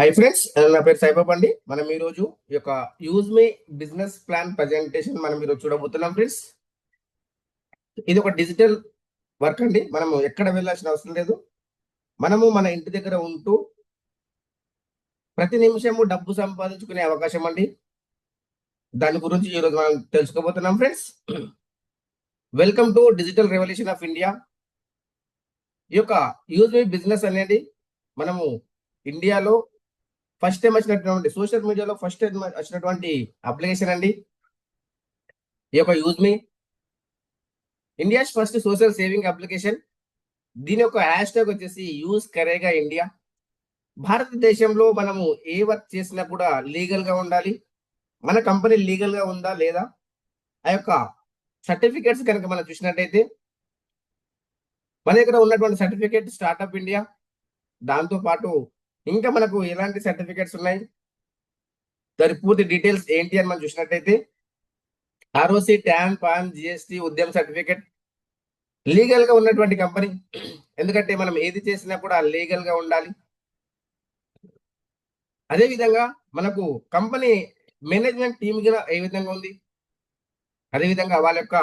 Hi friends, నా పేరు సాయిబాబు అండి. మనం ఈరోజు ఈ యొక్క యూజ్ మీ బిజినెస్ ప్లాన్ ప్రజెంటేషన్ మనం ఈరోజు చూడబోతున్నాం ఫ్రెండ్స్. ఇది ఒక డిజిటల్ వర్క్ అండి. మనము ఎక్కడ వెళ్ళాల్సిన అవసరం లేదు. మనము మన ఇంటి దగ్గర ఉంటూ ప్రతి నిమిషము డబ్బు సంపాదించుకునే అవకాశం అండి. దాని గురించి ఈరోజు మనం తెలుసుకోబోతున్నాం friends. Welcome to digital revolution of India. ఈ యొక్క యూజ్ మీ బిజినెస్ అనేది మనము ఇండియాలో ఫస్ట్ టైం వచ్చినటువంటి సోషల్ మీడియాలో ఫస్ట్ టైం వచ్చినటువంటి అప్లికేషన్ అండి ఈ యొక్క యూజ్ మీ. India's first social saving application. దీని యొక్క హ్యాష్ ట్యాగ్ వచ్చేసి యూజ్ కరేగా ఇండియా. భారతదేశంలో మనము ఏ వర్క్ చేసినా కూడా లీగల్ గా ఉండాలి. మన కంపెనీ లీగల్ గా ఉందా లేదా, ఆ యొక్క సర్టిఫికేట్స్ కనుక మనం చూసినట్టయితే మన దగ్గర ఉన్నటువంటి సర్టిఫికేట్ స్టార్ట్అప్ ఇండియా, దాంతో పాటు ఇంకా మనకు ఎలాంటి సర్టిఫికేట్స్ ఉన్నాయి, దాని పూర్తి డీటెయిల్స్ ఏంటి అని మనం చూసినట్టయితే ఆర్ఓసి, ట్యాన్, పాన్, జిఎస్టి, ఉద్యమ సర్టిఫికేట్, లీగల్ గా ఉన్నటువంటి కంపెనీ. ఎందుకంటే మనం ఏది చేసినా కూడా లీగల్ గా ఉండాలి. అదే విధంగా మనకు కంపెనీ మేనేజ్మెంట్ టీమ్ గా ఏ విధంగా ఉంది, అదే విధంగా వాళ్ళ యొక్క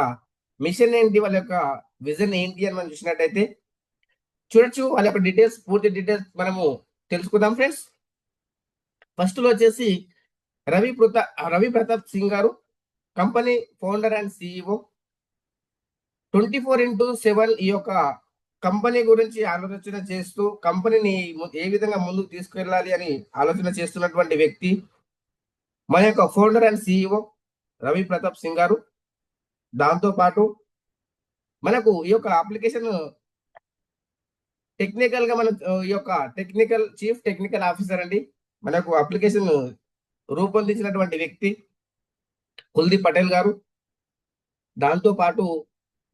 మిషన్ ఏంటి, వాళ్ళ యొక్క విజన్ ఏంటి అని మనం చూసినట్టయితే చూడొచ్చు. వాళ్ళ యొక్క డీటెయిల్స్, పూర్తి డీటెయిల్స్ మనము తెలుసుకుందాం ఫ్రెండ్స్. ఫస్ట్ లో వచ్చేసి రవి ప్రతాప్ సింగ్ గారు, కంపెనీ ఫౌండర్ అండ్ సిఇఓ. 24/7 ఈ యొక్క కంపెనీ గురించి ఆలోచన చేస్తూ కంపెనీని ఏ విధంగా ముందుకు తీసుకెళ్ళాలి అని ఆలోచన చేస్తున్నటువంటి వ్యక్తి మన యొక్క founder and CEO Ravi Pratap Singh గారు. దాంతో పాటు మనకు ఈ యొక్క అప్లికేషన్ టెక్నికల్ గా మన ఈ యొక్క చీఫ్ టెక్నికల్ ఆఫీసర్ అండి. మనకు అప్లికేషన్ రూపొందించినటువంటి వ్యక్తి కుల్దీప్ పటేల్ గారు. దాంతో పాటు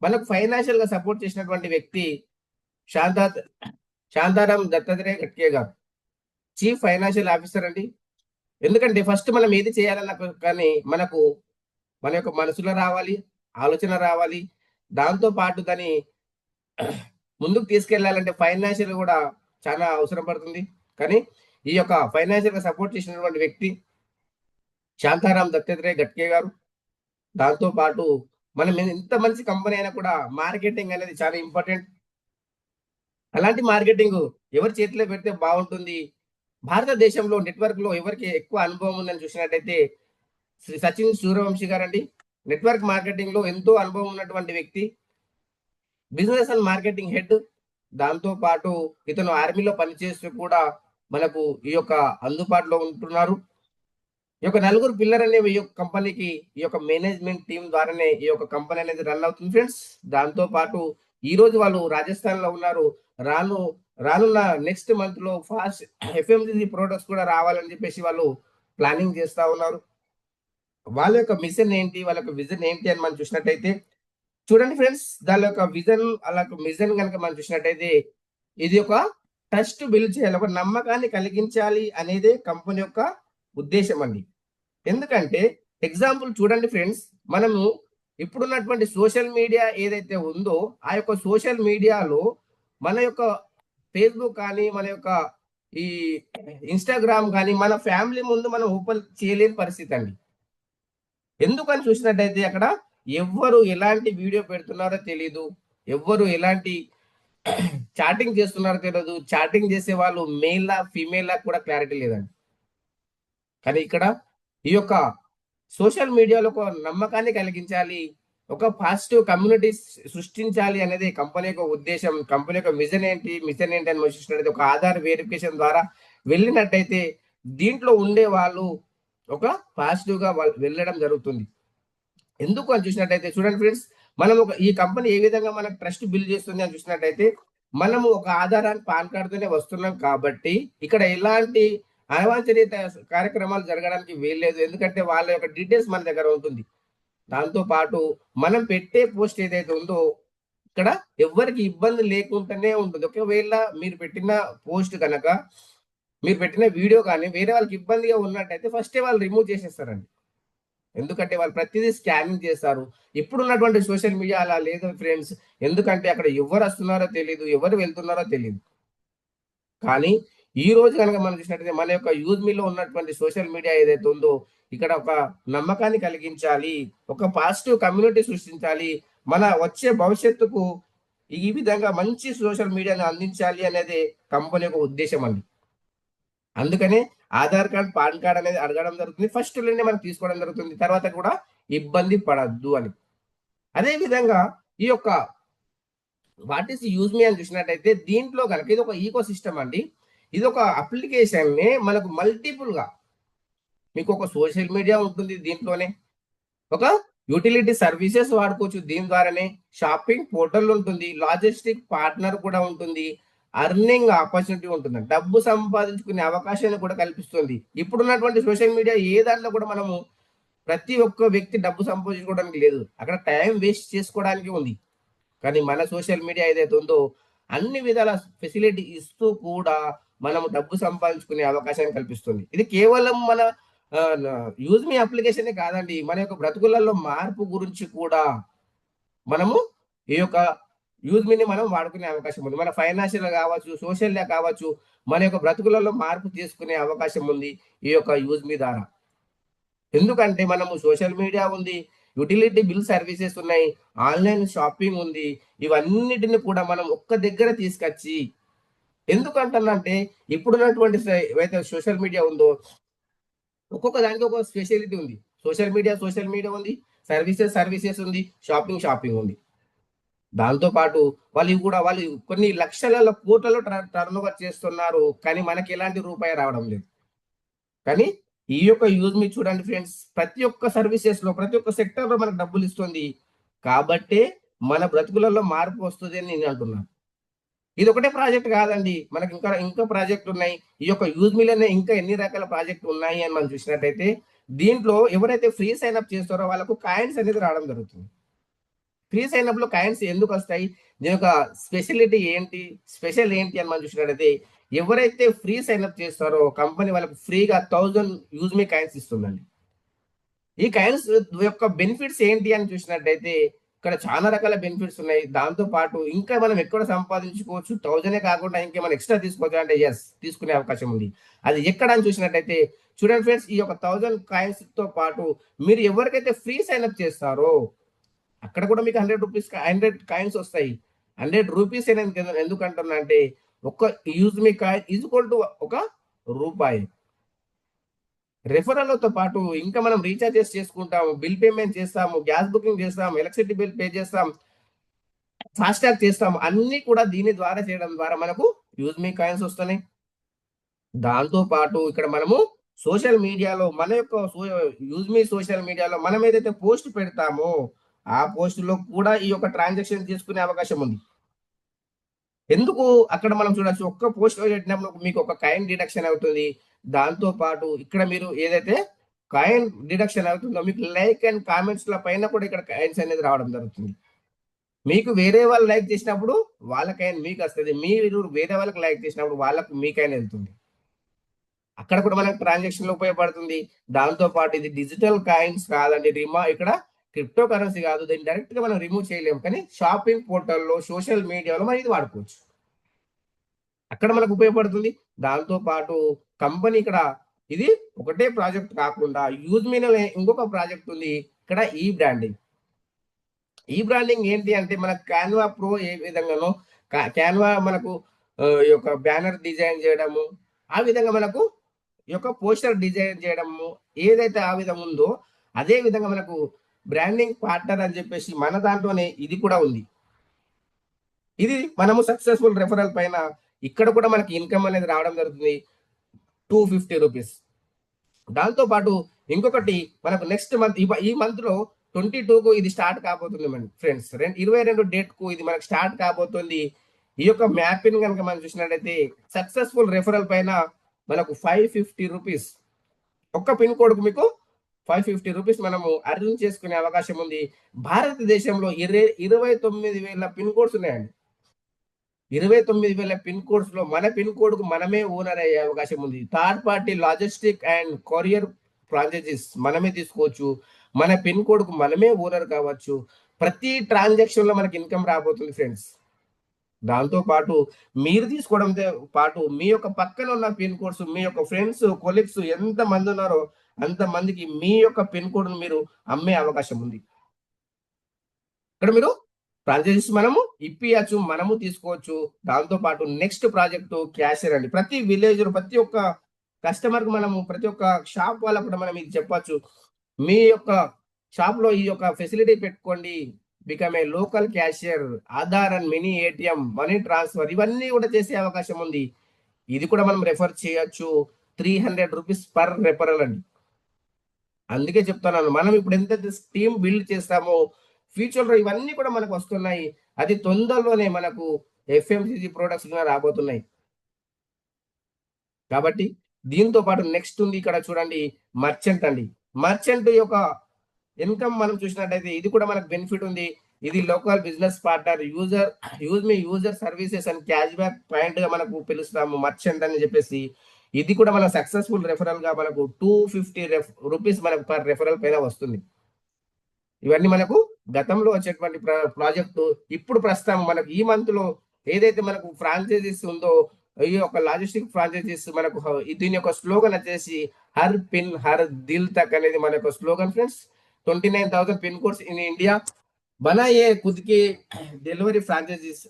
మనకు ఫైనాన్షియల్ గా సపోర్ట్ చేసినటువంటి వ్యక్తి శాంతా శాంతారాం దత్తాత్రేయ గట్కే గారు, చీఫ్ ఫైనాన్షియల్ ఆఫీసర్ అండి. ఎందుకంటే ఫస్ట్ మనం ఏది చేయాలన్నా కానీ మనకు మన యొక్క మనసులో రావాలి, ఆలోచన రావాలి. దాంతో పాటు దాన్ని ముందుకు తీసుకెళ్లాలంటే ఫైనాన్షియల్ కూడా చాలా అవసరం పడుతుంది. కానీ ఈ యొక్క ఫైనాన్షియల్ గా సపోర్ట్ చేసినటువంటి వ్యక్తి శాంతారాం దత్తాత్రేయ గట్కే గారు. దాంతో పాటు మనం ఎంత మంచి కంపెనీ అయినా కూడా మార్కెటింగ్ అనేది చాలా ఇంపార్టెంట్. అలాంటి మార్కెటింగ్ ఎవరి చేతిలో పెడితే బాగుంటుంది, భారతదేశంలో నెట్వర్క్ లో ఎవరికి ఎక్కువ అనుభవం ఉందని చూసినట్టయితే శ్రీ సచిన్ సూర్యవంశీ గారండి. నెట్వర్క్ మార్కెటింగ్ లో ఎంతో అనుభవం ఉన్నటువంటి వ్యక్తి, బిజినెస్ అండ్ మార్కెటింగ్ హెడ్. దాంతో పాటు ఇతను ఆర్మీలో పనిచేస్తూ కూడా మనకు ఈ యొక్క అందుబాటులో ఉంటున్నారు. ఈ యొక్క నలుగురు పిల్లర్ అనే ఈ యొక్క కంపెనీకి ఈ యొక్క మేనేజ్మెంట్ టీం ద్వారానే ఈ యొక్క కంపెనీ అనేది రన్ అవుతుంది ఫ్రెండ్స్. దాంతో పాటు ఈ రోజు వాళ్ళు రాజస్థాన్ లో ఉన్నారు. రానున్న నెక్స్ట్ మంత్ లో ఫాస్ట్ ఎఫ్ఎంజీసీ ప్రొడక్ట్స్ కూడా రావాలని చెప్పేసి వాళ్ళు ప్లానింగ్ చేస్తా ఉన్నారు. వాళ్ళ యొక్క మిషన్ ఏంటి, వాళ్ళ యొక్క విజన్ ఏంటి అని మనం చూసినట్టయితే చూడండి ఫ్రెండ్స్. దాని యొక్క విజన్, అలా మిజన్ కనుక మనం చూసినట్టయితే ఇది ఒక ట్రస్ట్ బిల్డ్ చేయాలి, ఒక నమ్మకాన్ని కలిగించాలి అనేదే కంపెనీ యొక్క ఉద్దేశం అండి. ఎందుకంటే ఎగ్జాంపుల్ చూడండి ఫ్రెండ్స్, మనము ఇప్పుడున్నటువంటి సోషల్ మీడియా ఏదైతే ఉందో ఆ యొక్క సోషల్ మీడియాలో మన యొక్క ఫేస్బుక్ కానీ, మన యొక్క ఈ ఇన్స్టాగ్రామ్ కానీ మన ఫ్యామిలీ ముందు మనం ఓపెన్ చేయలేని పరిస్థితి అండి. ఎందుకని చూసినట్టయితే అక్కడ ఎవ్వరు ఎలాంటి వీడియో పెడుతున్నారో తెలియదు, ఎవ్వరు ఎలాంటి చాటింగ్ చేస్తున్నారో తెలియదు, చాటింగ్ చేసే వాళ్ళు మేలా ఫీమేలా కూడా క్లారిటీ లేదండి. కానీ ఇక్కడ ఈ యొక్క సోషల్ మీడియాలో ఒక నమ్మకాన్ని కలిగించాలి, ఒక పాజిటివ్ కమ్యూనిటీ సృష్టించాలి అనేది కంపెనీ యొక్క ఉద్దేశం. కంపెనీ యొక్క మిషన్ ఏంటి అని చూసినట్టయితే ఒక ఆధార్ వెరిఫికేషన్ ద్వారా వెళ్ళినట్టయితే దీంట్లో ఉండే వాళ్ళు ఒక పాజిటివ్ గా వెళ్ళడం జరుగుతుంది. ఎందుకు అని చూసినట్టయితే చూడండి ఫ్రెండ్స్, మనం ఈ కంపెనీ ఏ విధంగా మనకు ట్రస్ట్ బిల్డ్ చేస్తుంది అని చూసినట్టయితే మనము ఒక ఆధారాన్ని పాన్ కార్డుతోనే వస్తున్నాం కాబట్టి ఇక్కడ ఎలాంటి అవాంఛనీయ కార్యక్రమాలు జరగడానికి వీల్లేదు. ఎందుకంటే వాళ్ళ యొక్క డీటెయిల్స్ మన దగ్గర ఉంటుంది. దాంతో పాటు మనం పెట్టే పోస్ట్ ఏదైతే ఉందో ఇక్కడ ఎవరికి ఇబ్బంది లేకుండానే ఉంటుంది. ఒకవేళ మీరు పెట్టిన పోస్ట్ కనుక, మీరు పెట్టిన వీడియో కానీ వేరే వాళ్ళకి ఇబ్బందిగా ఉన్నట్టయితే ఫస్టే వాళ్ళు రిమూవ్ చేసేస్తారండి. ఎందుకంటే వాళ్ళు ప్రతిదీ స్కానింగ్ చేస్తారు. ఇప్పుడున్నటువంటి సోషల్ మీడియా అలా లేదు ఫ్రెండ్స్. ఎందుకంటే అక్కడ ఎవరు వస్తున్నారో తెలియదు, ఎవరు వెళ్తున్నారో తెలియదు. కానీ ఈ రోజు కనుక మనం చూసినట్టయితే మన యొక్క యూజ్ మీలో ఉన్నటువంటి సోషల్ మీడియా ఏదైతే ఉందో ఇక్కడ ఒక నమ్మకాన్ని కలిగించాలి, ఒక పాజిటివ్ కమ్యూనిటీ సృష్టించాలి, మన వచ్చే భవిష్యత్తుకు ఈ విధంగా మంచి సోషల్ మీడియాని అందించాలి అనేది కంపెనీ యొక్క ఉద్దేశం అండి. అందుకనే ఆధార్ కార్డ్, పాన్ కార్డ్ అనేది అడగడం జరుగుతుంది. ఫస్ట్ లోనే మనం తీసుకోవడం జరుగుతుంది. తర్వాత కూడా ఇబ్బంది పడద్దు అని. అదే విధంగా ఈ యొక్క వాట్ ఈస్ యూజ్ మీ అని చూసినట్టయితే దీంట్లో కనుక ఇది ఒక ఈకో సిస్టమ్ అండి. ఇది ఒక అప్లికేషన్ ని మనకు మల్టిపుల్ గా మీకు ఒక సోషల్ మీడియా ఉంటుంది దీంట్లోనే, ఒక యూటిలిటీ సర్వీసెస్ వాడుకోవచ్చు దీని ద్వారానే, షాపింగ్ పోర్టల్ ఉంటుంది, లాజిస్టిక్ పార్ట్నర్ కూడా ఉంటుంది, అర్నింగ్ ఆపర్చునిటీ ఉంటుంది, డబ్బు సంపాదించుకునే అవకాశాన్ని కూడా కల్పిస్తుంది. ఇప్పుడున్నటువంటి సోషల్ మీడియా ఏ దాంట్లో కూడా మనము ప్రతి ఒక్క వ్యక్తి డబ్బు సంపాదించుకోవడానికి లేదు, అక్కడ టైం వేస్ట్ చేసుకోవడానికి ఉంది. కానీ మన సోషల్ మీడియా ఏదైతే ఉందో అన్ని విధాల ఫెసిలిటీ ఇస్తూ కూడా మనము డబ్బు సంపాదించుకునే అవకాశాన్ని కల్పిస్తుంది. ఇది కేవలం మన యూజ్ మీ అప్లికేషన్ కాదండి, మన యొక్క బ్రతుకులలో మార్పు గురించి కూడా మనము ఈ యొక్క యూజ్ మీని మనం వాడుకునే అవకాశం ఉంది. మన ఫైనాన్షియల్ కావచ్చు, సోషల్ కావచ్చు, మన యొక్క బ్రతుకులలో మార్పు తీసుకునే అవకాశం ఉంది ఈ యొక్క యూజ్ మీ ద్వారా. ఎందుకంటే మనము సోషల్ మీడియా ఉంది, యుటిలిటీ బిల్ సర్వీసెస్ ఉన్నాయి, ఆన్లైన్ షాపింగ్ ఉంది, ఇవన్నిటిని కూడా మనం ఒక్క దగ్గర తీసుకొచ్చి, ఎందుకంటే ఇప్పుడున్నటువంటి ఏవైతే సోషల్ మీడియా ఉందో ఒక్కొక్క దానికి ఒక స్పెషాలిటీ ఉంది. సోషల్ మీడియా ఉంది, సర్వీసెస్ ఉంది, షాపింగ్ ఉంది. దాంతో పాటు వాళ్ళు కొన్ని లక్షల కోట్లలో టర్న్ ఓవర్ చేస్తున్నారు, కానీ మనకి ఎలాంటి రూపాయి రావడం లేదు. కానీ ఈ యొక్క యూజ్ మీ చూడండి ఫ్రెండ్స్, ప్రతి ఒక్క సర్వీసెస్ లో, ప్రతి ఒక్క సెక్టర్ లో మనకు డబ్బులు ఇస్తుంది. కాబట్టే మన బ్రతుకులలో మార్పు వస్తుంది అని నేను అంటున్నాను. ఇది ఒకటే ప్రాజెక్ట్ కాదండి, మనకి ఇంకా ప్రాజెక్ట్ ఉన్నాయి. ఈ యొక్క యూజ్ మీలోనే ఇంకా ఎన్ని రకాల ప్రాజెక్టులు ఉన్నాయి అని మనం చూసినట్టయితే దీంట్లో ఎవరైతే ఫ్రీ సైన్ అప్ చేస్తారో వాళ్ళకు కాయిన్స్ అనేది రావడం జరుగుతుంది. ఫ్రీ సైన్ అప్ లో కాయిన్స్ ఎందుకు వస్తాయి, దీని యొక్క స్పెషల్ ఏంటి అని మనం చూసినట్టయితే ఎవరైతే ఫ్రీ సైన్ అప్ చేస్తారో కంపెనీ వాళ్ళకు ఫ్రీగా 1000 యూజ్ మీ కాయిన్స్ ఇస్తుందండి. ఈ కాయిన్స్ యొక్క బెనిఫిట్స్ ఏంటి అని చూసినట్టయితే ఇక్కడ చాలా రకాల బెనిఫిట్స్ ఉన్నాయి. దాంతో పాటు ఇంకా మనం ఎక్కడ సంపాదించుకోవచ్చు, 1000 కాకుండా ఇంకేమైనా ఎక్స్ట్రా తీసుకోవచ్చు అంటే తీసుకునే అవకాశం ఉంది. అది ఎక్కడ అని చూసినట్టయితే చూడండి ఫ్రెండ్స్, ఈ యొక్క 1000 కాయిన్స్ తో పాటు మీరు ఎవరికైతే ఫ్రీ సైన్ అప్ చేస్తారో అక్కడ కూడా మీకు 100 కాయిన్స్ వస్తాయి. 100 రూపీస్ ఎందుకు అంటున్నా అంటే ఒక్క use me coin equal to ఒక రూపాయి. రెఫరల్తో పాటు ఇంకా మనం రీఛార్జెస్ చేసుకుంటాము, బిల్ పేమెంట్ చేస్తాము, గ్యాస్ బుకింగ్ చేస్తాము, ఎలక్ట్రిసిటీ బిల్ పే చేస్తాం, ఫాస్టాగ్ చేస్తాము, అన్ని కూడా దీని ద్వారా చేయడం ద్వారా మనకు యూజ్ మీ కాయిన్స్ వస్తున్నాయి. దాంతో పాటు ఇక్కడ మనము సోషల్ మీడియాలో మన యొక్క యూజ్ మీ సోషల్ మీడియాలో మనం ఏదైతే పోస్ట్ పెడతామో ఆ పోస్ట్ లో కూడా ఈ యొక్క ట్రాన్సాక్షన్ తీసుకునే అవకాశం ఉంది. ఎందుకు అక్కడ మనం చూడొచ్చు, ఒక్క పోస్ట్ పెట్టినప్పుడు మీకు ఒక కాయిన్ డిడక్షన్ అవుతుంది. దాంతో పాటు ఇక్కడ మీరు ఏదైతే కాయిన్ డిడక్షన్ అవుతుందో మీకు లైక్ అండ్ కామెంట్స్ ల పైన కూడా ఇక్కడ కాయిన్స్ అనేది రావడం జరుగుతుంది. మీకు వేరే వాళ్ళు లైక్ చేసినప్పుడు వాళ్ళ కాయిన్ మీకు వస్తుంది, మీరు వేరే వాళ్ళకి లైక్ చేసినప్పుడు వాళ్ళకు మీ కాయిన్ వెళ్తుంది. అక్కడ కూడా మనకు ట్రాన్సాక్షన్ లో ఉపయోగపడుతుంది. దాంతో పాటు ఇది డిజిటల్ కాయిన్స్ కాదండి, ఇక్కడ క్రిప్టో కరెన్సీ కాదు, దీన్ని డైరెక్ట్ గా మనం రిమూవ్ చేయలేము. కానీ షాపింగ్ పోర్టల్లో, సోషల్ మీడియాలో మనం ఇది వాడుకోవచ్చు, అక్కడ మనకు ఉపయోగపడుతుంది. దాంతో పాటు కంపెనీ ఇక్కడ ఇది ఒకటే ప్రాజెక్ట్ కాకుండా యూజ్ మీలో ఇంకొక ప్రాజెక్ట్ ఉంది. ఇక్కడ ఈ బ్రాండింగ్ ఏంటి అంటే మన క్యాన్వా ప్రో ఏ విధంగానో క్యాన్వా మనకు ఈ యొక్క బ్యానర్ డిజైన్ చేయడము, ఆ విధంగా మనకు ఈ యొక్క పోస్టర్ డిజైన్ చేయడము ఏదైతే ఆ విధంగా ఉందో అదే విధంగా మనకు బ్రాండింగ్ పార్ట్నర్ అని చెప్పేసి మన దాంట్లోనే ఇది కూడా ఉంది. ఇది మనము సక్సెస్ఫుల్ రెఫరల్ పైన ఇక్కడ కూడా మనకి ఇన్కమ్ అనేది రావడం జరుగుతుంది, 250 రూపీస్. దాంతో పాటు ఇంకొకటి మనకు నెక్స్ట్ మంత్, ఈ మంత్ లో 22కు ఇది స్టార్ట్ కాబోతుంది ఫ్రెండ్స్. 22 డేట్ కు ఇది మనకు స్టార్ట్ కాబోతుంది. ఈ యొక్క మ్యాపింగ్ కనుక మనం చూసినట్టయితే సక్సెస్ఫుల్ రెఫరల్ పైన మనకు 550 రూపీస్, ఒక్క పిన్ కోడ్ కు మీకు 550 రూపీస్ మనము అర్న్ చేసుకునే అవకాశం ఉంది. భారతదేశంలో 29,000 పిన్ కోడ్స్ ఉన్నాయండి. 29,000 పిన్ కోడ్స్ లో మన పిన్ కోడ్ కు మనమే ఓనర్ అయ్యే అవకాశం ఉంది. Third party logistic and courier franchisees మనమే తీసుకోవచ్చు, మన పిన్ కోడ్ కు మనమే ఓనర్ కావచ్చు. ప్రతి ట్రాన్సాక్షన్ లో మనకి ఇన్కమ్ రాబోతుంది ఫ్రెండ్స్. దాంతో పాటు మీరు తీసుకోవడంతో పాటు మీ యొక్క పక్కన ఉన్న పిన్ కోడ్స్, మీ యొక్క ఫ్రెండ్స్, కొలీగ్స్ ఎంత మంది ఉన్నారో అంత మందికి మీ యొక్క పిన్ కోడ్ను మీరు అమ్మే అవకాశం ఉంది. ఇక్కడ మీరు ఫ్రాంచైజీస్ మనము ఇప్పియచ్చు, మనము తీసుకోవచ్చు. దాంతో పాటు నెక్స్ట్ ప్రాజెక్టు క్యాషియర్ అండి. ప్రతి విలేజ్ ప్రతి ఒక్క కస్టమర్‌కి మనము ప్రతి ఒక్క షాప్ వాళ్ళకి కూడా మనం ఇది చెప్పొచ్చు. మీ యొక్క షాప్‌లో ఈ యొక్క ఫెసిలిటీ పెట్టుకోండి. Become a local cashier, Aadhaar and mini ATM, money transfer ఇవన్నీ కూడా చేసే అవకాశం ఉంది. ఇది కూడా మనం రెఫర్ చేయొచ్చు. ₹300 పర్ రెఫరల్ అండి. అందుకే చెప్తున్నాను. మనం ఇప్పుడు ఎంతైతే టీమ్ బిల్డ్ చేస్తామో ఫ్యూచర్‌లో ఇవన్నీ కూడా మనకు వస్తున్నాయి. అది తొందరలోనే మనకు ఎఫ్ఎంసీజీ ప్రొడక్ట్స్ కూడా రాబోతున్నాయి. కాబట్టి దీంతో పాటు నెక్స్ట్ ఉంది ఇక్కడ చూడండి మర్చెంట్ అండి. మర్చెంట్ యొక్క ఇన్‌కమ్ మనం చూసినట్టయితే ఇది కూడా మనకు బెనిఫిట్ ఉంది. ఇది local business partner user services and cash back పాయింట్‌గా మనకు పిలుస్తాము మర్చెంట్ అని చెప్పేసి. ఇది కూడా మన సక్సెస్‌ఫుల్ రెఫరల్‌గా మనకు ₹250 మనకు పర్ రెఫరల్ పైన వస్తుంది. ఇవన్నీ మనకు గతంలో వచ్చేటువంటి ప్రాజెక్టు ఇప్పుడు ప్రస్తుతం మనకు ఈ మంత్‌లో ఏదైతే మనకు ఫ్రాంచైజీస్ ఉందో ఈ యొక్క లాజిస్టిక్ ఫ్రాంచైజీస్ మనకు దీని యొక్క స్లోగన్ వచ్చేసి హర్ పిన్ హర్ దిల్ తక్ అనేది మన యొక్క slogan friends. 29,000 pin codes in India बनाइए खुद की డెలివరీ ఫ్రాంచైజీస్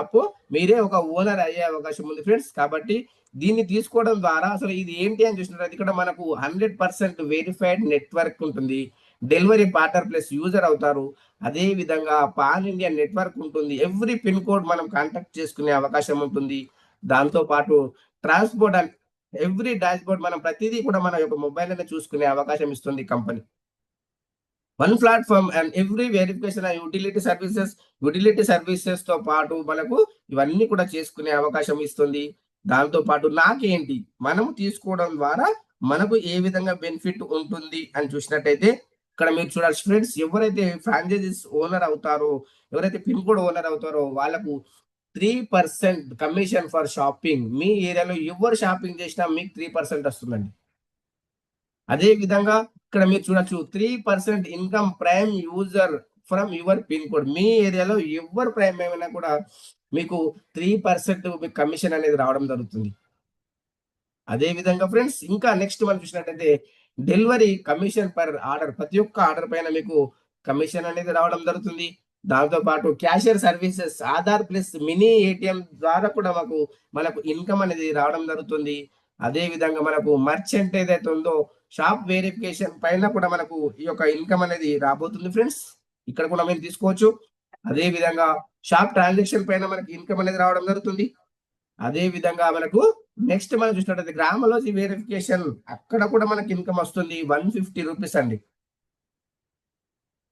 అప్పు మీరే ఒక ఓనర్ అయ్యే అవకాశం ఉంది ఫ్రెండ్స్. కాబట్టి దీన్ని తీసుకోవడం ద్వారా అసలు ఇది ఏంటి అని చూసినట్టు ఇక్కడ మనకు 100% వెరిఫైడ్ నెట్వర్క్ ఉంటుంది. డెలివరీ పార్ట్నర్ ప్లస్ యూజర్ అవుతారు. అదే విధంగా పాన్ ఇండియా నెట్వర్క్ ఉంటుంది. ఎవ్రీ పిన్ కోడ్ మనం కాంటాక్ట్ చేసుకునే అవకాశం ఉంటుంది. దాంతో పాటు transport and every dash board మనం ప్రతిదీ కూడా మన యొక్క మొబైల్ లోనే చూసుకునే అవకాశం ఇస్తుంది company. One platform and every verification utility services తో పాటు మనకు ఇవన్నీ కూడా చేసుకునే అవకాశం ఇస్తుంది. దాంతో పాటు నాకేంటి మనము తీసుకోవడం ద్వారా మనకు ఏ విధంగా బెనిఫిట్ ఉంటుంది అని చూసినట్టయితే ఇక్కడ మీరు చూడాలి ఫ్రెండ్స్, ఎవరైతే ఫ్రాంచైజీస్ ఓనర్ అవుతారో, ఎవరైతే పిన్ కోడ్ ఓనర్ అవుతారో వాళ్ళకు 3% కమిషన్ ఫర్ షాపింగ్. మీ ఏరియాలో ఎవరు షాపింగ్ చేసినా మీకు 3% వస్తుందండి. అదే విధంగా ఇక్కడ మీరు చూడొచ్చు 3% income prime user from your pin code. మీ ఏరియాలో ఎవరు ప్రైమ్ ఏమైనా కూడా మీకు 3% మీకు కమిషన్ అనేది రావడం జరుగుతుంది. అదే విధంగా ఫ్రెండ్స్ ఇంకా నెక్స్ట్ మనం చూసినట్టయితే డెలివరీ కమిషన్ పర్ ఆర్డర్, ప్రతి ఒక్క ఆర్డర్ పైన మీకు కమిషన్ అనేది రావడం జరుగుతుంది. దాంతో పాటు cashier services, Aadhaar plus mini ATM ద్వారా కూడా మనకు ఇన్కమ్ అనేది రావడం జరుగుతుంది. అదే విధంగా మనకు మర్చెంట్ ఏదైతే ఉందో షాప్ వెరిఫికేషన్ పైన కూడా మనకు ఈ యొక్క ఇన్కమ్ అనేది రాబోతుంది ఫ్రెండ్స్. ఇక్కడ కూడా మీరు తీసుకోవచ్చు. అదే విధంగా షాప్ ట్రాన్సాక్షన్ పైన మనకి ఇన్కమ్ అనేది రావడం జరుగుతుంది. అదే విధంగా మనకు నెక్స్ట్ మనం చూసినట్టయితే గ్రామలోజీ వెరిఫికేషన్, అక్కడ కూడా మనకి ఇన్కమ్ వస్తుంది ₹150 అండి.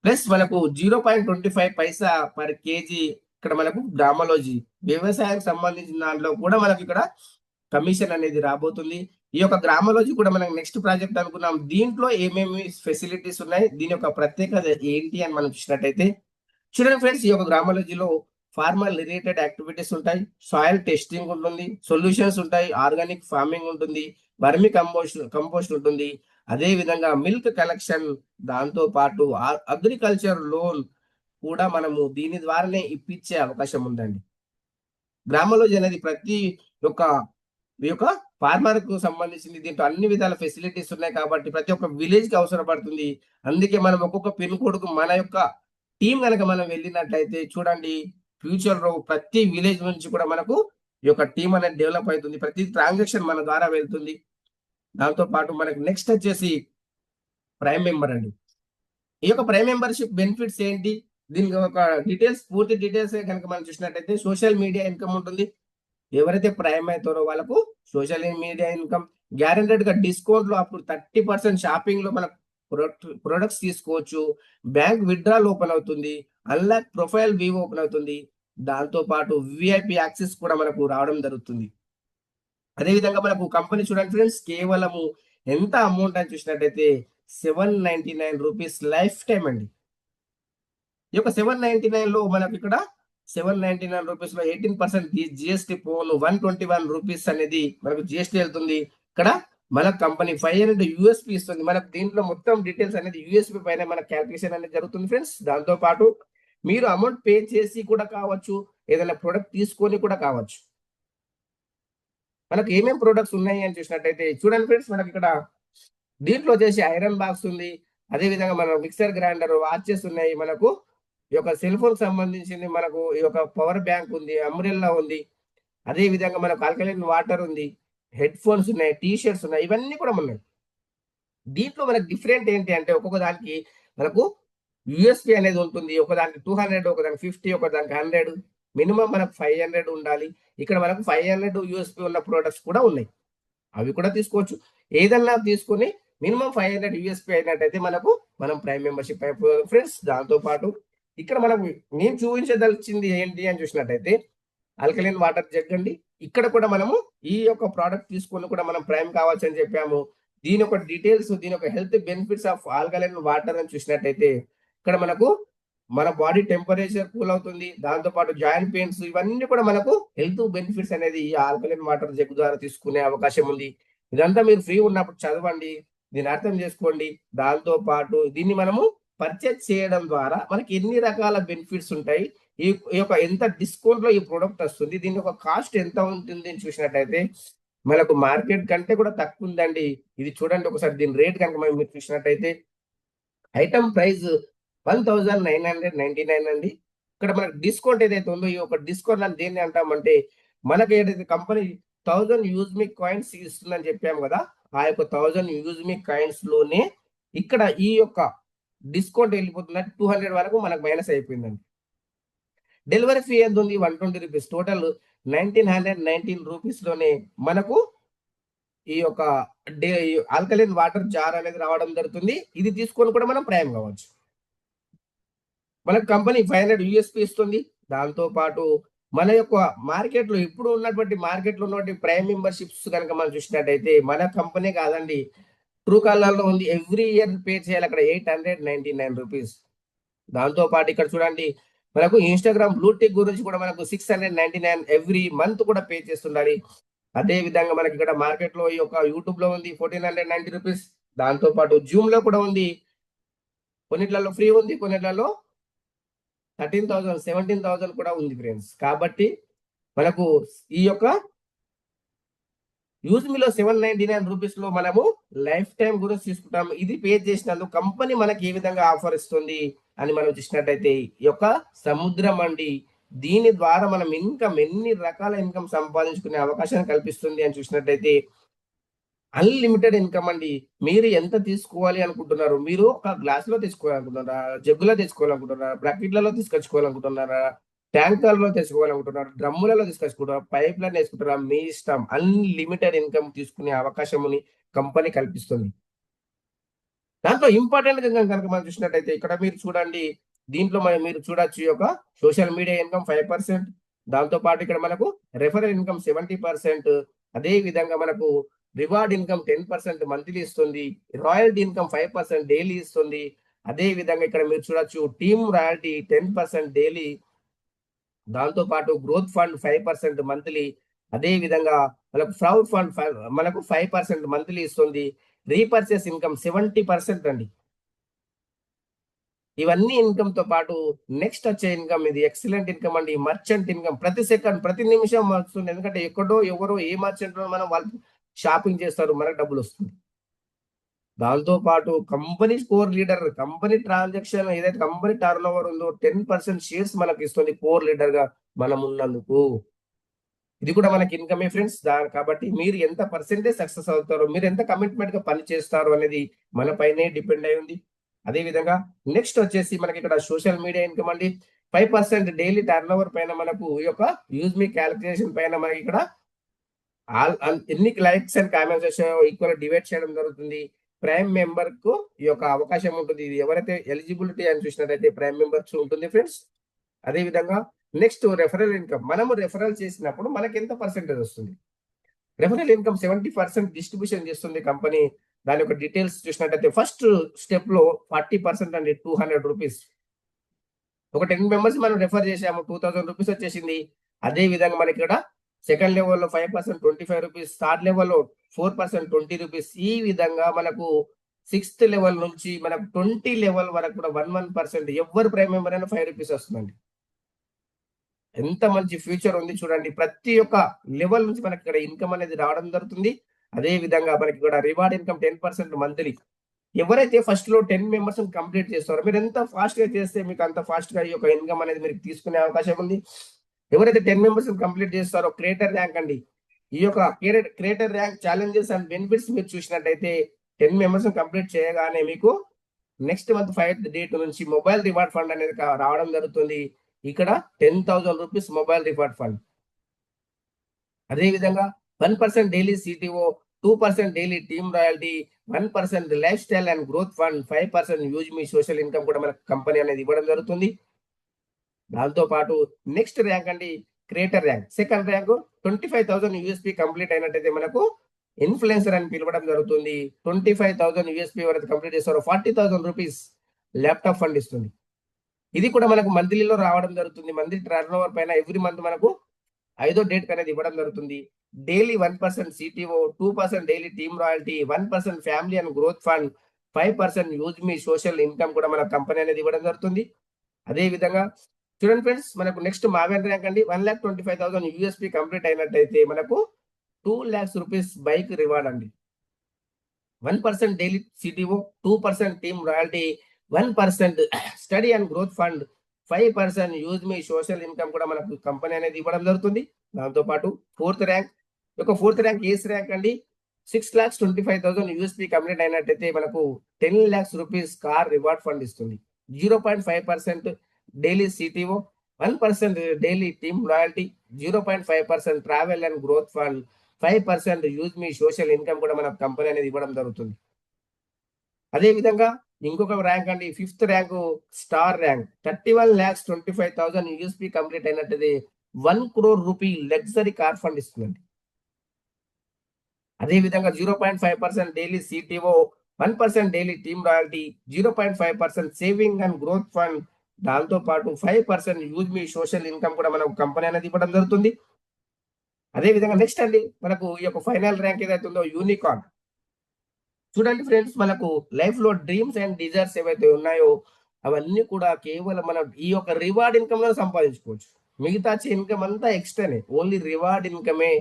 ప్లస్ మనకు 0.25 పైసా పర్ కేజీ ఇక్కడ మనకు గ్రామలోజీ వ్యవసాయానికి సంబంధించిన దాంట్లో కూడా మనకి ఇక్కడ కమిషన్ అనేది రాబోతుంది. ఈ యొక్క గ్రామలోజీ కూడా మనం నెక్స్ట్ ప్రాజెక్ట్ అనుకున్నాం. దీంట్లో ఏమేమి ఫెసిలిటీస్ ఉన్నాయి, దీని యొక్క ప్రత్యేకత ఏంటి అని మనం చూసినట్టయితే చూడండి ఫ్రెండ్స్, ఈ యొక్క గ్రామలోజీలో ఫార్మర్ రిలేటెడ్ యాక్టివిటీస్ ఉంటాయి, సాయిల్ టెస్టింగ్ ఉంటుంది, సొల్యూషన్స్ ఉంటాయి, ఆర్గానిక్ ఫార్మింగ్ ఉంటుంది, వర్మి కంపోస్ట్ ఉంటుంది. అదే విధంగా మిల్క్ కలెక్షన్, దాంతో పాటు అగ్రికల్చర్ లోన్ కూడా మనము దీని ద్వారానే ఇప్పించే అవకాశం ఉందండి. గ్రామలోజీ అనేది ప్రతి యొక్క ఫార్మర్ కు సంబంధించింది. దీంట్లో అన్ని విధాల ఫెసిలిటీస్ ఉన్నాయి కాబట్టి ప్రతి ఒక్క విలేజ్ కి అవసరపడుతుంది. అందుకే మనం ఒక్కొక్క పిన్ కోడ్ కు మన యొక్క టీం కనుక మనం వెళ్ళినట్లయితే చూడండి ఫ్యూచర్ లో ప్రతి విలేజ్ నుంచి కూడా మనకు ఈ యొక్క టీం అనేది డెవలప్ అవుతుంది. ప్రతి ట్రాన్సాక్షన్ మన ద్వారా వెళ్తుంది. దాంతో పాటు మనకు నెక్స్ట్ వచ్చేసి ప్రైమ్ మెంబర్ అండి. ఈ యొక్క ప్రైమ్ మెంబర్షిప్ బెనిఫిట్స్ ఏంటి, దీనికి ఒక పూర్తి డీటెయిల్స్ కనుక మనం చూసినట్టయితే సోషల్ మీడియా ఇన్కమ్ ఉంటుంది. ఎవరైతే ప్రైమ్ అవుతారో వాళ్ళకు సోషల్ మీడియా ఇన్కమ్, గ్యారెంటెడ్ గా డిస్కౌంట్ లో అప్పుడు 30% షాపింగ్ లో మన ప్రొడక్ట్స్ తీసుకోవచ్చు. బ్యాంక్ విత్డ్రాల్ ఓపెన్ అవుతుంది. అన్లాక్ ప్రొఫైల్ వ్యూ ఓపెన్ అవుతుంది. దాంతో పాటు విఐపి యాక్సెస్ కూడా మనకు రావడం జరుగుతుంది. అదే విధంగా మనకు కంపెనీ చూడండి ఫ్రెండ్స్, కేవలము ఎంత అమౌంట్ అని చూసినట్టయితే ₹799 లైఫ్ టైం అండి. ఈ యొక్క 799 లో మనకు ఇక్కడ ₹799 లో 18% జిఎస్టీ పోను ₹121 అనేది మనకు జిఎస్టీ వెళ్తుంది. ఇక్కడ మన కంపెనీ 500 యూఎస్పీ ఇస్తుంది. మనకు దీంట్లో మొత్తం డీటెయిల్స్ అనేది యూఎస్పీ పైన మన క్యాల్కులేషన్ అనేది జరుగుతుంది ఫ్రెండ్స్. దాంతో పాటు మీరు అమౌంట్ పే చేసి కూడా కావచ్చు, ఏదైనా ప్రొడక్ట్ తీసుకొని కూడా కావచ్చు. మనకు ఏమేం ప్రొడక్ట్స్ ఉన్నాయి అని చూసినట్టయితే చూడండి ఫ్రెండ్స్, మనకి ఇక్కడ దీంట్లో వచ్చేసి ఐరన్ బాక్స్ ఉంది. అదే విధంగా మన మిక్సర్ గ్రైండర్, వాచెస్ ఉన్నాయి. మనకు ఈ యొక్క సెల్ ఫోన్ సంబంధించింది, మనకు ఈ యొక్క పవర్ బ్యాంక్ ఉంది, అంబ్రెల్లా ఉంది. అదే విధంగా మనకు ఆల్కలైన్ వాటర్ ఉంది, హెడ్ ఫోన్స్ ఉన్నాయి, టీ షర్ట్స్ ఉన్నాయి. ఇవన్నీ కూడా ఉన్నాయి. దీంట్లో మనకు డిఫరెంట్ ఏంటి అంటే ఒక్కొక్క దానికి మనకు యూఎస్పీ అనేది ఉంటుంది. ఒకదానికి 200, ఒకదానికి 50, ఒకదానికి 100. మినిమం మనకు 500 ఉండాలి. ఇక్కడ మనకు 500 యూఎస్పీ ఉన్న ప్రొడక్ట్స్ కూడా ఉన్నాయి. అవి కూడా తీసుకోవచ్చు. ఏదన్నా తీసుకొని మినిమం 500 యూఎస్పీ అయినట్టయితే మనం ప్రైమ్ మెంబర్‌షిప్ అయిపోయాం ఫ్రెండ్స్. దాంతో పాటు ఇక్కడ నేను చూపించదలిచింది ఏంటి అని చూసినట్టయితే ఆల్కలైన్ వాటర్ జగ్ అండి. ఇక్కడ కూడా మనము ఈ యొక్క ప్రొడక్ట్ తీసుకొని కూడా మనం ప్రైమ్ కావచ్చు అని చెప్పాము. దీని యొక్క డీటెయిల్స్, దీని యొక్క health benefits of alkaline water అని చూసినట్టయితే ఇక్కడ మనకు మన బాడీ టెంపరేచర్ కూల్ అవుతుంది. దాంతో పాటు జాయింట్ పెయిన్స్ ఇవన్నీ కూడా మనకు హెల్త్ బెనిఫిట్స్ అనేది ఈ ఆల్కలైన్ వాటర్ జగ్ ద్వారా తీసుకునే అవకాశం ఉంది. ఇదంతా మీరు ఫ్రీ ఉన్నప్పుడు చదవండి, దీన్ని అర్థం చేసుకోండి. దాంతో పాటు దీన్ని మనము పర్చేజ్ చేయడం ద్వారా మనకి ఎన్ని రకాల బెనిఫిట్స్ ఉంటాయి, ఈ ఈ యొక్క ఎంత డిస్కౌంట్ లో ఈ ప్రొడక్ట్ వస్తుంది, దీని యొక్క కాస్ట్ ఎంత ఉంటుంది అని చూసినట్టయితే మనకు మార్కెట్ కంటే కూడా తక్కువ ఉందండి. ఇది చూడండి ఒకసారి, దీని రేట్ కనుక మీరు చూసినట్టయితే ఐటమ్ ప్రైస్ 1999 అండి. ఇక్కడ మనకు డిస్కౌంట్ ఏదైతే ఉందో ఈ యొక్క డిస్కౌంట్ అని దేన్ని అంటామంటే మనకి ఏదైతే కంపెనీ 1000 యూజ్మిక్ కాయిన్స్ ఇస్తుందని చెప్పాము కదా, ఆ యొక్క 1000 యూజ్మిక్ కాయిన్స్ లోనే ఇక్కడ ఈ యొక్క డిస్కౌంట్ వెళ్ళిపోతుందంటే 200 వరకు మనకు మైనస్ అయిపోయిందండి. డెలివరీ ఫీ ఎంత ఉంది? 120 రూపీస్. టోటల్ 1919 రూపీస్ లోనే మనకు ఈ యొక్క ఆల్కలైన్ వాటర్ జార్ అనేది రావడం జరుగుతుంది. ఇది తీసుకొని కూడా మనం ప్రైమ్ కావచ్చు. మనకు కంపెనీ 500 యూఎస్పీ ఇస్తుంది. దాంతో పాటు మన యొక్క మార్కెట్ లో ఇప్పుడు ఉన్నటువంటి ప్రైమ్ మెంబర్షిప్స్ కనుక మనం చూసినట్టయితే మన కంపెనీ కాదండి, ట్రూ కాలర్ లో ఉంది. ఎవ్రీ ఇయర్ పే చేయాలి అక్కడ 899 రూపీస్. దాంతో పాటు ఇక్కడ చూడండి, మనకు ఇన్స్టాగ్రామ్ బ్లూ టిక్ గురించి కూడా మనకు 699 ఎవ్రీ మంత్ కూడా పే చేస్తుండాలి. అదే విధంగా మనకి ఇక్కడ మార్కెట్ లో ఈ యొక్క యూట్యూబ్ లో ఉంది 1490 రూపీస్. దాంతో పాటు జూమ్ లో కూడా ఉంది, కొన్నిట్లలో ఫ్రీ ఉంది, కొన్నిట్లలో 13,000 17,000 కూడా ఉంది ఫ్రెండ్స్. కాబట్టి మనకు ఈ యొక్క యూజ్ మీలో 799 రూపీస్ లో మనము లైఫ్ టైం గురించి తీసుకుంటాము. ఇది పే చేసినందుకు కంపెనీ మనకి ఏ విధంగా ఆఫర్ ఇస్తుంది అని మనం చూసినట్టయితే ఈ యొక్క సముద్రం అండి, దీని ద్వారా మనం ఎన్ని రకాల ఇన్కమ్ సంపాదించుకునే అవకాశాన్ని కల్పిస్తుంది అని చూసినట్టయితే అన్లిమిటెడ్ ఇన్కమ్ అండి. మీరు ఎంత తీసుకోవాలి అనుకుంటున్నారు? మీరు ఒక గ్లాస్ లో తీసుకోవాలనుకుంటున్నారా, జగ్గులో తీసుకోవాలనుకుంటున్నారా, బ్రాకెట్లలో తీసుకొచ్చుకోవాలనుకుంటున్నారా, ట్యాంకర్లో తెచ్చుకోవాలనుకుంటున్నారు, డ్రమ్ములలో తీసుకొచ్చుకుంటారు, పైప్ లైన్ వేసుకుంటారా, మీ ఇష్టం. అన్లిమిటెడ్ ఇన్కమ్ తీసుకునే అవకాశముని కంపెనీ కల్పిస్తుంది. దాంట్లో ఇంపార్టెంట్ గా కనుక మనం చూసినట్టయితే ఇక్కడ మీరు చూడండి, దీంట్లో మీరు చూడొచ్చు ఈ యొక్క సోషల్ మీడియా ఇన్కమ్ 5%. దాంతో పాటు ఇక్కడ మనకు రెఫరల్ ఇన్కమ్ 70%. అదే విధంగా మనకు రివార్డ్ ఇన్కమ్ 10% మంత్లీ ఇస్తుంది. రాయల్టీ ఇన్కమ్ 5% డైలీ ఇస్తుంది. అదే విధంగా ఇక్కడ మీరు చూడొచ్చు టీమ్ రాయల్టీ 10% డైలీ. దాంతో పాటు గ్రోత్ ఫండ్ 5% మంత్లీ. అదే విధంగా మనకు ఫ్రౌడ్ ఫండ్ మనకు 5% మంత్లీ ఇస్తుంది. రీపర్చేస్ ఇన్కమ్ 70% అండి. ఇవన్నీ ఇన్కమ్ తో పాటు నెక్స్ట్ వచ్చే ఇన్కమ్ ఇది ఎక్సలెంట్ ఇన్కమ్ అండి. మర్చెంట్ ఇన్కమ్ ప్రతి సెకండ్ ప్రతి నిమిషం వస్తుంది. ఎందుకంటే ఎక్కడో ఎవరో ఏ మర్చెంట్ మనం వాళ్ళు షాపింగ్ చేస్తారు, మనకు డబ్బులు వస్తుంది. దాంతో పాటు company core leader, company transaction ఏదైతే కంపెనీ టర్న్ ఓవర్ ఉందో 10% షేర్స్ మనకి ఇస్తుంది కోర్ లీడర్ గా మనం ఉన్నందుకు. ఇది కూడా మనకి ఇన్కమే ఫ్రెండ్స్. కాబట్టి మీరు ఎంత పర్సెంటేజ్ సక్సెస్ అవుతారో, మీరు ఎంత కమిట్మెంట్ గా పని చేస్తారు అనేది మన పైనే డిపెండ్ అయి ఉంది. అదే విధంగా నెక్స్ట్ వచ్చేసి మనకి ఇక్కడ సోషల్ మీడియా ఇన్కమ్ అండి. 5% డైలీ టర్న్ ఓవర్ పైన మనకు ఈ యొక్క యూజ్ మీ క్యాలిక్యులేషన్ పైన మనకి ఇక్కడ ఎన్ని లైక్స్ అండ్ కామెంట్స్ వచ్చాయో ఈక్వల్ డివైడ్ చేయడం జరుగుతుంది. ప్రైమ్ మెంబర్ కు ఈ యొక్క అవకాశం ఉంటుంది. ఇది ఎవరైతే ఎలిజిబిలిటీ అని చూసినట్టయితే ప్రైమ్ మెంబర్స్ ఉంటుంది ఫ్రెండ్స్. అదే విధంగా నెక్స్ట్ రెఫరల్ ఇన్కమ్. మనము రెఫరల్ చేసినప్పుడు మనకి ఎంత పర్సెంటేజ్ వస్తుంది? రెఫరల్ ఇన్కమ్ 70% డిస్ట్రిబ్యూషన్ చేస్తుంది కంపెనీ. దాని యొక్క డీటెయిల్స్ చూసినట్టయితే ఫస్ట్ స్టెప్ లో 40% అండి, 200 రూపీస్. ఒక 10 మెంబర్స్ మనం రెఫర్ చేసాము, 2000 రూపీస్ వచ్చేసింది. అదే విధంగా మనకి ఇక్కడ సెకండ్ లెవెల్లో 5% 25 రూపీస్, థర్డ్ లెవెల్లో 4% 20 రూపీస్. ఈ విధంగా మనకు 6th లెవెల్ నుంచి మనకు 20 లెవెల్ వరకు కూడా 1% ఎవరు ప్రైమ్ మెంబర్ అయినా 5 రూపీస్ వస్తుందండి. ఎంత మంచి ఫ్యూచర్ ఉంది చూడండి. ప్రతి ఒక్క లెవెల్ నుంచి మనకి ఇక్కడ ఇన్కమ్ అనేది రావడం జరుగుతుంది. అదే విధంగా మనకి ఇక్కడ రివార్డ్ ఇన్కమ్ 10% మంత్లీ. ఎవరైతే ఫస్ట్ లో 10 మెంబర్స్ కంప్లీట్ చేస్తారో, మీరు ఎంత ఫాస్ట్ గా చేస్తే మీకు అంత ఫాస్ట్ గా ఈ యొక్క ఇన్కమ్ అనేది మీరు తీసుకునే అవకాశం ఉంది. ఎవరైతే 10 మెంబర్స్ కంప్లీట్ చేస్తారో క్రియేటర్ ర్యాంక్ అండి. ఈ యొక్క creator rank challenges and benefits మీరు చూసినట్టయితే 10 మెంబర్స్ కంప్లీట్ చేయగానే మీకు నెక్స్ట్ మంత్ 5th డేట్ నుంచి మొబైల్ రివార్డ్ ఫండ్ అనేది రావడం జరుగుతుంది. ఇక్కడ 10,000 రూపీస్ మొబైల్ రివార్డ్ ఫండ్. అదే విధంగా 1% daily CTO, 2% daily team royalty, 1% life style and growth fund, 5% use మీ సోషల్ ఇన్కమ్ కూడా మనకు కంపెనీ అనేది ఇవ్వడం జరుగుతుంది. దాంతో పాటు నెక్స్ట్ ర్యాంక్ అండి creator rank. Second rank 25,000 USP complete అయినట్టయితే మనకు ఇన్ఫ్లుయెన్సర్ అని పిలవడం జరుగుతుంది. 25,000 యూఎస్పీ ఎవరైతే కంప్లీట్ చేస్తారో 40,000 రూపీస్ ల్యాప్టాప్ ఫండ్ ఇస్తుంది. ఇది కూడా మనకు మంత్లీలో రావడం జరుగుతుంది. మంత్లీ టర్న్ ఓవర్ పైన ఎవ్రీ మంత్ మనకు 5వ డేట్ అనేది ఇవ్వడం జరుగుతుంది. Daily 1% CTO, 2% daily team royalty, 1% family and growth fund, 5% use మీ సోషల్ ఇన్కమ్ కూడా మన కంపెనీ అనేది ఇవ్వడం జరుగుతుంది. అదే విధంగా చూడండి ఫ్రెండ్స్, మనకు నెక్స్ట్ మావెన్ ర్యాంక్ అండి 1,25,000 యూఎస్పీ కంప్లీట్ అయినట్టయితే మనకు 2 lakhs రూపీస్ బైక్ రివార్డ్ అండి. 1% daily CTO, 2% team royalty, 1% study and growth fund, 5% use మీ సోషల్ ఇన్కమ్ కూడా మనకు కంపెనీ అనేది ఇవ్వడం జరుగుతుంది. దాంతో పాటు ఫోర్త్ ర్యాంక్ ఏస్ ర్యాంక్ అండి. 6,25,000 యూఎస్పీ కంప్లీట్ అయినట్టయితే మనకు 10 lakhs rupees car reward fund ఇస్తుంది. 0.5% daily CTO, 1% daily team royalty, 0.5% travel and growth fund, 5% use మీ సోషల్ ఇన్కమ్ కూడా మన కంపెనీ అనేది ఇవ్వడం జరుగుతుంది. అదే విధంగా ఇంకొక ర్యాంక్ అండి 5th rank star rank. 31,25,000 USP complete అయినట్టయితే 1 crore rupee luxury car fund ఇస్తుందండి. అదే విధంగా 0.5% daily CTO, 1% daily team royalty, 0.5% saving and growth fund, దాంతో పాటు 5% యూజ్ మీ సోషల్ ఇన్కమ్ కూడా మనకు కంపెనీ అనేది ఇవ్వడం జరుగుతుంది. అదే విధంగా నెక్స్ట్ అండి మనకు ఈ యొక్క ఫైనల్ ర్యాంక్ ఏదైతే ఉందో యూనికార్న్. చూడండి ఫ్రెండ్స్, మనకు లైఫ్ లో డ్రీమ్స్ అండ్ డిజైర్స్ ఏవైతే ఉన్నాయో అవన్నీ కూడా కేవలం మనం ఈ యొక్క రివార్డ్ ఇన్కమ్ లో సంపాదించుకోవచ్చు. మిగతా ఇన్కమ్ అంతా ఎక్స్ట్రానే, ఓన్లీ రివార్డ్ ఇన్కమే.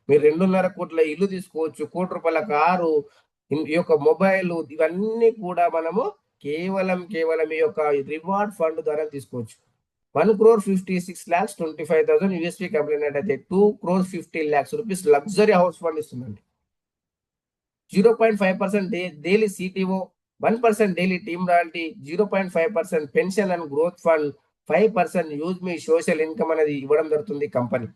మీరు 2.5 కోట్ల ఇల్లు తీసుకోవచ్చు, 1 కోటి రూపాయల కారు, ఈ యొక్క మొబైల్, ఇవన్నీ కూడా మనము కేవలం ఈ యొక్క రివార్డ్ ఫండ్ ద్వారా తీసుకోవచ్చు. 1,56,25,000 యూఎస్పీ కంప్లీట్ అయితే 2,50,00,000 రూపీస్ లగ్జరీ హౌస్ ఫండ్ ఇస్తుందండి. 0.5% daily CTO, 1% daily team royalty, 0.5% pension and growth fund, 5% use మీ సోషల్ ఇన్కమ్ అనేది ఇవ్వడం జరుగుతుంది కంపెనీ.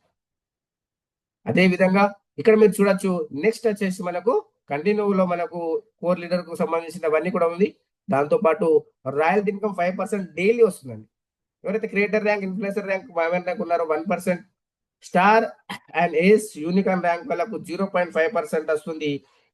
అదే విధంగా ఇక్కడ మీరు చూడొచ్చు. నెక్స్ట్ వచ్చేసి మనకు కంటిన్యూలో మనకు కోర్ లీడర్ కు సంబంధించినవన్నీ కూడా ఉంది. దాంతో పాటు రాయల్టీ ఇన్కమ్ 5% డైలీ వస్తుందండి. ఎవరైతే creator rank, influencer rank, maven rank ఉన్నారో 1%, star and ace unicorn rank వాళ్ళకు 0.5% వస్తుంది.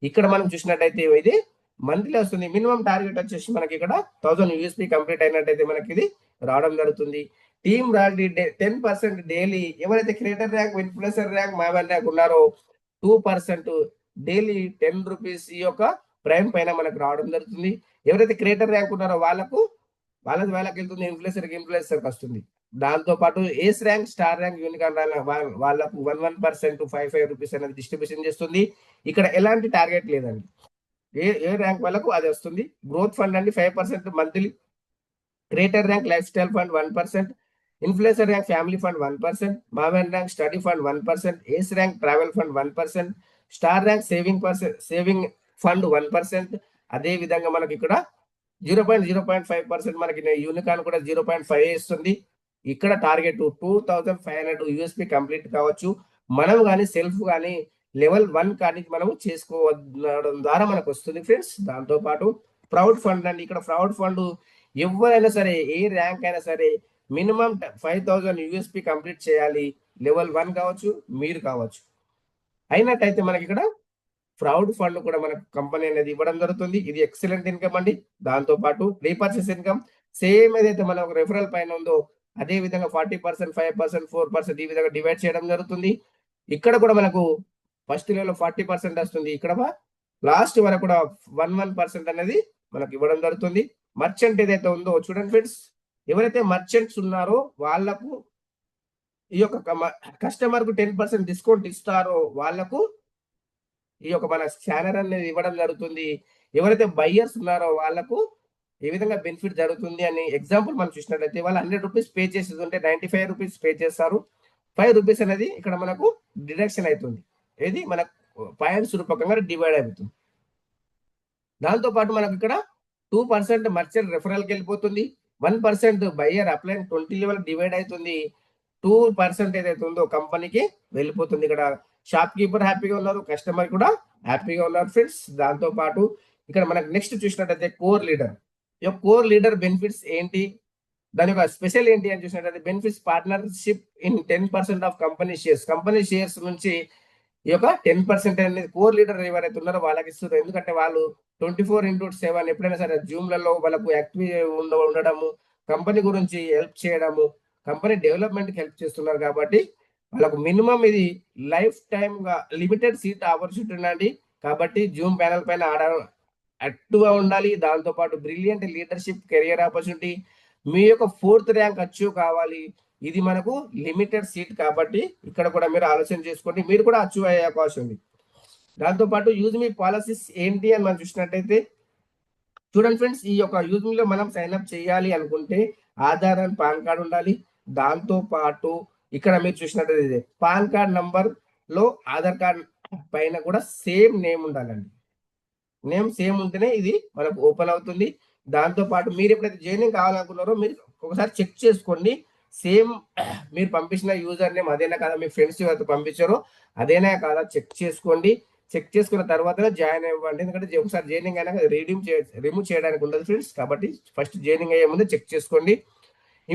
ఇక్కడ మనం చూసినట్టయితే ఇది మంత్లీ వస్తుంది. మినిమం టార్గెట్ వచ్చేసి మనకి ఇక్కడ 1000 యూఎస్పీ కంప్లీట్ అయినట్టయితే మనకి ఇది రావడం జరుగుతుంది. Team royalty 10% daily. ఎవరైతే creator rank, influencer rank, maven rank ఉన్నారో 2% డైలీ 10 రూపీస్ ఈ యొక్క ప్రైమ్ పైన మనకు రావడం జరుగుతుంది. ఎవరైతే క్రియేటర్ ర్యాంక్ ఉన్నారో వాళ్ళకి వెళ్తుంది, ఇన్ఫ్లుయెన్సర్ వస్తుంది. దాంతో పాటు ace rank, star rank, unicorn rank వాళ్ళకు 1% 5 రూపీస్ అనేది డిస్ట్రిబ్యూషన్ చేస్తుంది. ఇక్కడ ఎలాంటి టార్గెట్ లేదండి. ఏ ర్యాంక్ వాళ్ళకు అది వస్తుంది. గ్రోత్ ఫండ్ అండి 5% monthly. Creator rank lifestyle fund 1%, influencer rank family fund 1%, maven rank study fund 1%, ace rank travel fund 1%, star rank saving fund 1%. అదే విధంగా మనకి ఇక్కడ 0.5% మనకి యూనికార్న్ కూడా 0.5 ఇస్తుంది. ఇక్కడ టార్గెట్ 2,500 యూఎస్పీ కంప్లీట్ కావచ్చు. మనం కానీ సెల్ఫ్ కానీ లెవెల్ 1 కానీ మనం చేసుకోవడం ద్వారా మనకు వస్తుంది ఫ్రెండ్స్. దాంతో పాటు ప్రౌడ్ ఫండ్ అండి. ఇక్కడ ప్రౌడ్ ఫండ్ ఎవరైనా సరే, ఏ ర్యాంక్ అయినా సరే మినిమం 5,000 యూఎస్పీ కంప్లీట్ చేయాలి. లెవెల్ 1 కావచ్చు, మీరు కావచ్చు. అయినట్టయితే మనకి ఇక్కడ ప్రౌడ్ ఫండ్ కూడా మనకు కంపెనీ అనేది ఇవ్వడం జరుగుతుంది. ఇది ఎక్సలెంట్ ఇన్కమ్ అండి. దాంతో పాటు రీపర్చేస్ ఇన్కమ్ సేమ్ ఏదైతే మన ఒక రెఫరల్ పైన ఉందో అదే విధంగా 40%, 5%, 4% ఈ విధంగా డివైడ్ చేయడం జరుగుతుంది. ఇక్కడ కూడా మనకు ఫస్ట్ లెవెల్ 40% వస్తుంది. ఇక్కడ లాస్ట్ వరకు కూడా 1% అనేది మనకు ఇవ్వడం జరుగుతుంది. మర్చెంట్ ఏదైతే ఉందో చూడండి ఫ్రెండ్స్, ఎవరైతే మర్చెంట్స్ ఉన్నారో వాళ్ళకు ఈ యొక్క కస్టమర్ కు 10% డిస్కౌంట్ ఇస్తారో వాళ్ళకు ఈ యొక్క మన స్కానర్ అనేది ఇవ్వడం జరుగుతుంది. ఎవరైతే బయ్యర్స్ ఉన్నారో వాళ్ళకు ఏ విధంగా బెనిఫిట్ జరుగుతుంది అని ఎగ్జాంపుల్ మనం చూసినట్లయితే వాళ్ళు 100 రూపీస్ పే చేసేది ఉంటే 95 రూపీస్ పే చేస్తారు. 5 రూపీస్ అనేది ఇక్కడ మనకు డిడక్షన్ అవుతుంది. ఏది మన పాయింట్స్ రూపకంగా డివైడ్ అవుతుంది. దాంతో పాటు మనకు ఇక్కడ 2% మర్చెంట్ రెఫరల్కి వెళ్ళిపోతుంది. 1% బయ్యర్ అప్లైన్ 20 లెవెల్ డివైడ్ అవుతుంది. 2% ఏదైతే ఉందో కంపెనీకి వెళ్ళిపోతుంది. ఇక్కడ షాప్ కీపర్ హ్యాపీగా ఉన్నారు, కస్టమర్ కూడా హ్యాపీగా ఉన్నారు ఫ్రెండ్స్. దాంతో పాటు ఇక్కడ మనకు నెక్స్ట్ చూసినట్టయితే కోర్ లీడర్. ఈ కోర్ లీడర్ బెనిఫిట్స్ ఏంటి, దాని యొక్క స్పెషల్ ఏంటి అని చూసినట్టయితే benefits partnership in 10% of company shares నుంచి ఈ యొక్క 10% అనేది కోర్ లీడర్ ఎవరైతే ఉన్నారో వాళ్ళకి ఇస్తున్నారు. ఎందుకంటే వాళ్ళు 24/7 ఎప్పుడైనా సరే జూమ్లలో వాళ్ళకు యాక్టివ్ ఉండడము, కంపెనీ గురించి హెల్ప్ చేయడము, కంపెనీ డెవలప్మెంట్ కి హెల్ప్ చేస్తున్నారు కాబట్టి వాళ్ళకు మినిమం ఇది లైఫ్ టైమ్ గా లిమిటెడ్ సీట్ ఆపర్చునిటీ అండి. కాబట్టి జూమ్ ప్యానల్ పైన యాక్టివ్ గా ఉండాలి. దాంతో పాటు బ్రిలియంట్ లీడర్షిప్ కెరియర్ ఆపర్చునిటీ, మీ యొక్క 4th ర్యాంక్ అచీవ్ కావాలి. ఇది మనకు లిమిటెడ్ సీట్ కాబట్టి ఇక్కడ కూడా మీరు ఆలోచన చేసుకోండి, మీరు కూడా అచీవ్ అయ్యే అవకాశం ఉంది. దాంతో పాటు యూజ్ మీ పాలసీస్ ఏంటి అని మనం చూసినట్టయితే చూడండి ఫ్రెండ్స్, ఈ యొక్క యూజ్ మీలో మనం సైన్ అప్ చేయాలి అనుకుంటే ఆధార్ అండ్ పాన్ కార్డ్ ఉండాలి. దాంతో పాటు ఇక్కడ మీరు చూసినట్టయితే పాన్ కార్డ్ నంబర్ లో ఆధార్ కార్డ్ పైన కూడా సేమ్ నేమ్ ఉండాలండి. నేమ్ సేమ్ ఉంటేనే ఇది మనకు ఓపెన్ అవుతుంది. దాంతో పాటు మీరు ఎప్పుడైతే జాయినింగ్ కావాలనుకున్నారో మీరు ఒకసారి చెక్ చేసుకోండి, సేమ్ మీరు పంపించిన యూజర్ నేమ్ అదేనా కాదా, మీ ఫ్రెండ్స్ ఎవరైతే పంపించారో అదేనా కాదా చెక్ చేసుకోండి. చెక్ చేసుకున్న తర్వాత జాయిన్ అవ్వండి. ఎందుకంటే ఒకసారి జాయినింగ్ అయినాక రిమూవ్ చేయడానికి ఉండదు ఫ్రెండ్స్. కాబట్టి ఫస్ట్ జాయినింగ్ అయ్యే ముందు చెక్ చేసుకోండి.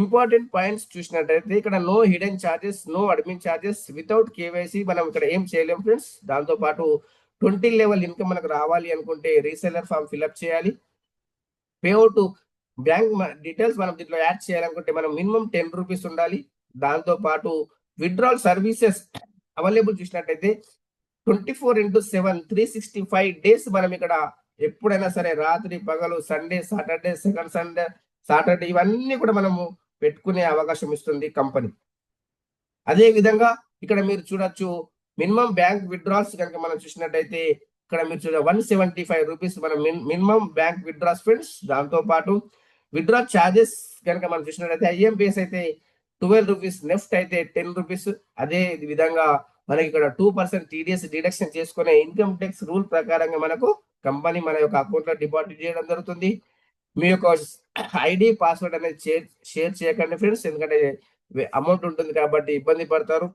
ఇంపార్టెంట్ పాయింట్స్ చూసినట్టయితే ఇక్కడ no hidden charges, no admin charges, without KYC మనం ఇక్కడ ఏం చేయలేము ఫ్రెండ్స్. దాంతో పాటు 20 లెవెల్ ఇన్కమ్ మనకు రావాలి అనుకుంటే రీసెల్లర్ ఫామ్ ఫిల్అప్ చేయాలి. పేఅవుట్ బ్యాంక్ డీటెయిల్స్ మనం దీంట్లో యాడ్ చేయాలనుకుంటే మనం మినిమం 10 రూపీస్ ఉండాలి. దాంతో పాటు విత్డ్రాల్ సర్వీసెస్ అవైలబుల్ చూసినట్టయితే 24/7 365 డేస్ మనం ఇక్కడ ఎప్పుడైనా సరే రాత్రి పగలు Sunday Saturday second Sunday Saturday ఇవన్నీ కూడా మనము పెట్టుకునే అవకాశం ఇస్తుంది కంపెనీ. అదే విధంగా ఇక్కడ మీరు చూడొచ్చు మినిమం బ్యాంక్ విత్డ్రాల్స్ కనుక మనం చూసినట్టయితే ఇక్కడ మీరు చూడ 175 రూపీస్ మనం మినిమం బ్యాంక్ విత్డ్రాల్స్ ఫ్రెండ్స్. దాంతో పాటు విత్డ్రా చార్జెస్ కనుక మనం చూసినట్టయితే ఐఎంపిఎస్ అయితే 12 రూపీస్, నెఫ్ట్ అయితే 10 రూపీస్. అదే విధంగా మనకి ఇక్కడ 2% టీడీఎస్ డిడక్షన్ చేసుకునే ఇన్కమ్ ట్యాక్స్ రూల్ ప్రకారంగా మనకు కంపెనీ మన యొక్క అకౌంట్ లో డిపాజిట్ చేయడం జరుగుతుంది. మీ యొక్క ఐడి పాస్వర్డ్ అనేది షేర్ చేయకండి ఫ్రెండ్స్, ఎందుకంటే అమౌంట్ ఉంటుంది కాబట్టి ఇబ్బంది పడతారు.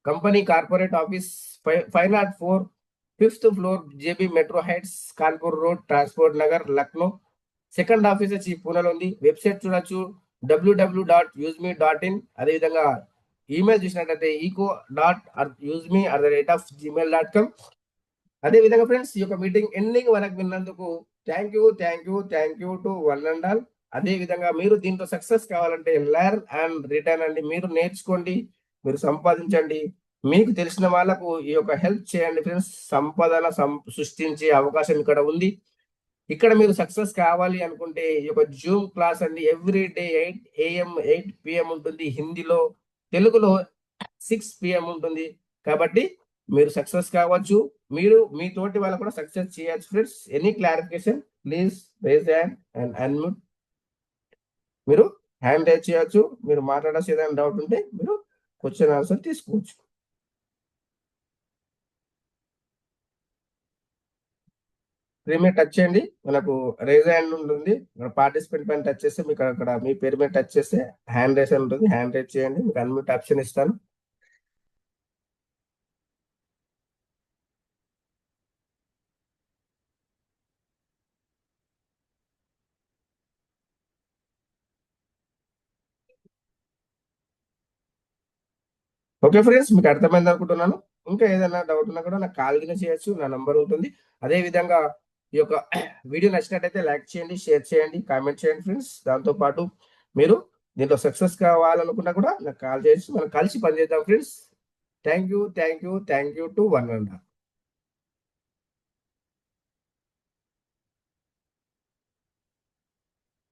Company corporate office 504 5th floor JB metro heights Kanpur road transport Nagar Lucknow. Second office వచ్చి పూణేలో ఉంది. వెబ్సైట్ చూడొచ్చు www.useme.in. అదేవిధంగా ఈమెయిల్ చూసినట్లయితే eco.useme@gmail.com. అదేవిధంగా ఫ్రెండ్స్ ఈ యొక్క మీటింగ్ ఎండింగ్ వరకు విన్నందుకు thank you to one and all. అదే విధంగా మీరు దీంట్లో సక్సెస్ కావాలంటే లెర్న్ అండ్ రిటర్న్ అండి, మీరు నేర్చుకోండి, మీరు సంపాదించండి, మీకు తెలిసిన వాళ్ళకు ఈ యొక్క హెల్ప్ చేయండి ఫ్రెండ్స్. సంపదన సృష్టించే అవకాశం ఇక్కడ ఉంది. ఇక్కడ మీరు సక్సెస్ కావాలి అనుకుంటే ఈ యొక్క జూమ్ క్లాస్ అండి ఎవ్రీ డే 8 AM 8 PM ఉంటుంది హిందీలో, తెలుగులో 6 PM ఉంటుంది. కాబట్టి మీరు సక్సెస్ కావచ్చు, మీరు మీ తోటి వాళ్ళు కూడా సక్సెస్ చేయొచ్చు friends. Any clarification please raise hand and unmute. మీరు హ్యాండ్ రైజ్ చేయొచ్చు, మీరు మాట్లాడాల్సి ఏదైనా డౌట్ ఉంటే మీరు క్వశ్చన్ ఆన్సర్ తీసుకోవచ్చు. స్క్రీన్ మీద టచ్ చేయండి, మనకు రేజ్ హ్యాండ్ ఉంటుంది, పార్టిసిపెంట్ పైన టచ్ చేస్తే మీకు అక్కడ మీ పేరు మీద టచ్ చేస్తే హ్యాండ్ రైజ్ ఉంటుంది, హ్యాండ్ రైజ్ చేయండి, మీకు అన్మ్యూట్ ఆప్షన్ ఇస్తాను. ఓకే ఫ్రెండ్స్, మీకు అర్థమైంది అనుకుంటున్నాను. ఇంకా ఏదైనా డౌట్ ఉన్నా కూడా నాకు కాల్ కింద చేయొచ్చు, నా నంబర్ ఉంటుంది. అదే విధంగా ఈ యొక్క వీడియో నచ్చినట్టయితే లైక్ చేయండి, షేర్ చేయండి, కామెంట్ చేయండి ఫ్రెండ్స్. దాంతో పాటు మీరు దీంట్లో సక్సెస్ కావాలనుకున్నా కూడా నాకు కాల్ చేయొచ్చు, మనం కలిసి పనిచేద్దాం friends. Thank you to one and all.